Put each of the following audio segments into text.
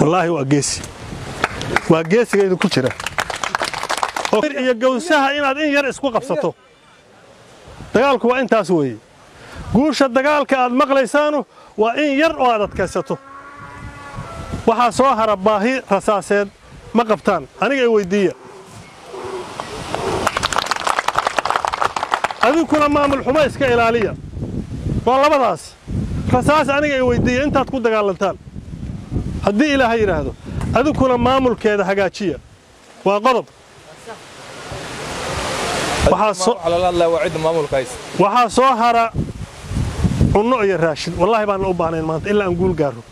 والله واجيسي إذا كل oo iyo gowsaha inaad in yar isku qabsato dagaalku waa intaas weeye guusha dagaalka aad maqlaysaanu waa in yar oo aad adkaysato waxa soo hara baahi rasaaseed ma qabtaan aniga ay weydiiya adinkuna maamul xumo iska ilaaliya waa labadaas rasaas aniga ay weydiiya intaad ku dagaalantaan haddii ilaahay yiraahdo adinkuna maamulkeeda hagaajiya waa qodob waxaa soo hara cunno iyo raashin wallahi baan u baahnayn maanta ilaa aan guul gaaro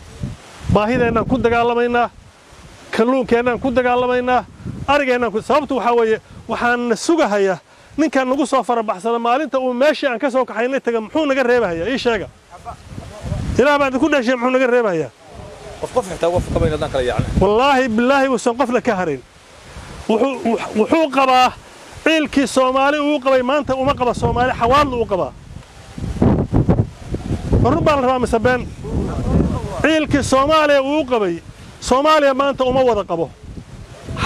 baahideenaan ku dagaalamaynaa kalluunkeenaan ku dagaalamaynaa arigeenaan sababtu waxa weeye waxaan sugahayaa ninkan nagu soo farabaxsada maalinta uu meeshii aan ka soo kaxaynay taga muxuu naga reebahayaa ii sheega ilaa baan ku dhashay muxuu naga reebahayaa qof xitaa qof qabayn hadan kala yaacnay wallaahi billaahi wuxuu qofna ka harin wuxuu qabaa ciilkii Soomaali uu qabay maanta uma qaba Soomaali xawaal uu qabaa rubaan raamisa been ciilkii Soomaaliya uu qabay Soomaaliya maanta uma wada qabo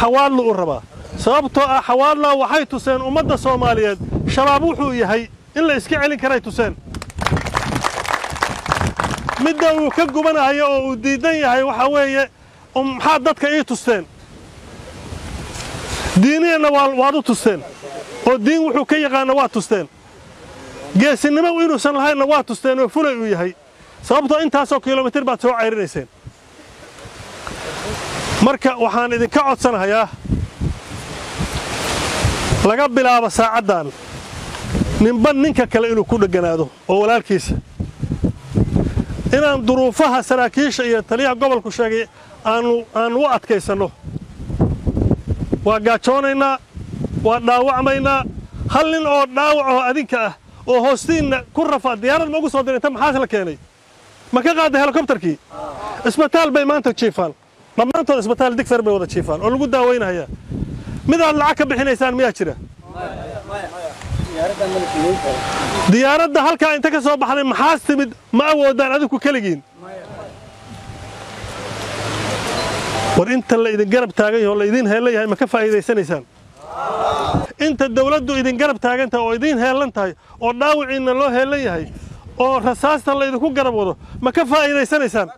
xawaal uu rabaa sababtoo ah xawaalna waxay tuseen ummadda Soomaaliyeed shabaab wuxuu yahay in la iska celin karay tuseen midda uu ka gubanayo oo uu diidan yahay waxa weeye maxaa dadka ii tuseen diinina waa u tusteen oo diin wuxuu ka yaqaan waa tusteen geesinimo inuu san lahayn waa tusteen oo fulay uu yahay sababtoo intaas oo kiiloomitir baad soo cayrinaysan marka waxaan idinka codsanayaa laga bilaabo saacadan ninba ninka kale inuu ku dhaganaado oo walaalkiisa inaan duruufaha saraakiisha iyo taliyaha gobolku sheegay aan u adkaysano waa gaajoonaynaa waa dhaawacmaynaa hal nin oo dhaawac oo adinka ah oo hoostiina ku rafa diyaarad ma ugu soo dirinta maxaa la keenay ma ka qaaday helicopterkii isbitaal bay maanta jiifaan dhammaantood isbitaal digfar bay wada jiifaan oo lagu daaweynayaa mid aad lacag ka bixinaysaan miyaa jira diyaaradda halkaa inta ka soo baxday maxaas timid ma awoodaan adinku keligiin war inta la idin garab taagan yahay oo la idin heelayahay ma ka faa'iideysanaysaan inta dawladdu idin garab taagan tahay oo idin heelan tahay oo dhaawiciina loo heelan yahay oo rasaasta la idinku garab wado ma ka faa'iideysanaysaan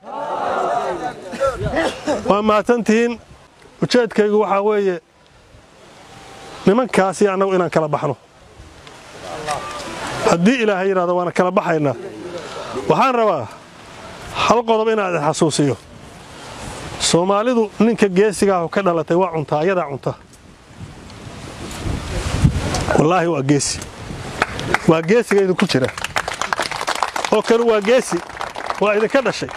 waa maatantiin ujeedkaygu waxa weeye nimankaasi annagu inaan kala baxno haddii ilaahay yiraahdo waana kala baxaynaa waxaan rabaa hal qodob inaad xasuusiyo Soomaalidu ninka geesiga ah oo ka dhalatay waa cunta ayada cunta wallahi waa geesiga idin ku jira oo kan waa geesi waa idin ka dhashay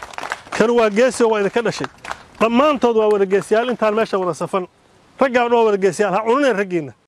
kan waa geesi waa idin ka dhashay dhammaantood waa wada geesiyaal intaan meesha wada safan raggaan waa wada geesiyaal ha cuneen raggiina